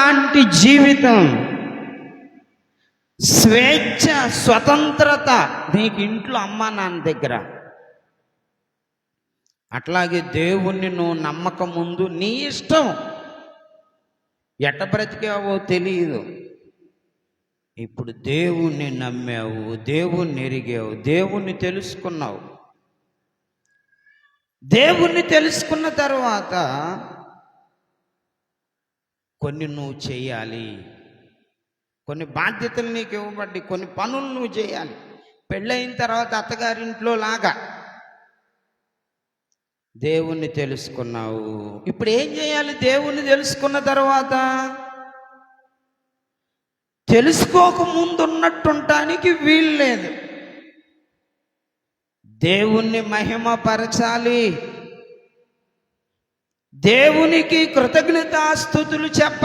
లాంటి జీవితం, స్వేచ్ఛ, స్వతంత్రత నీకు ఇంట్లో అమ్మా నాన్న దగ్గర. అట్లాగే దేవుణ్ణి నువ్వు నమ్మక ముందు నీ ఇష్టం, ఎట్ట బ్రతికావో తెలియదు. ఇప్పుడు దేవుణ్ణి నమ్మావు, దేవుణ్ణి ఎరిగావు, దేవుణ్ణి తెలుసుకున్నావు. దేవుణ్ణి తెలుసుకున్న తర్వాత కొన్ని నువ్వు చేయాలి, కొన్ని బాధ్యతలు నీకు ఇవ్వబడ్డాయి, కొన్ని పనులు నువ్వు చేయాలి. పెళ్ళయిన తర్వాత అత్తగారింట్లో లాగా దేవుణ్ణి తెలుసుకున్నావు. ఇప్పుడు ఏం చేయాలి? దేవుణ్ణి తెలుసుకున్న తర్వాత తెలుసుకోక ముందు ఉన్నట్టుంటానికి వీలు లేదు. దేవుణ్ణి మహిమపరచాలి, దేవునికి కృతజ్ఞతాస్తుతులు చెప్పాలి.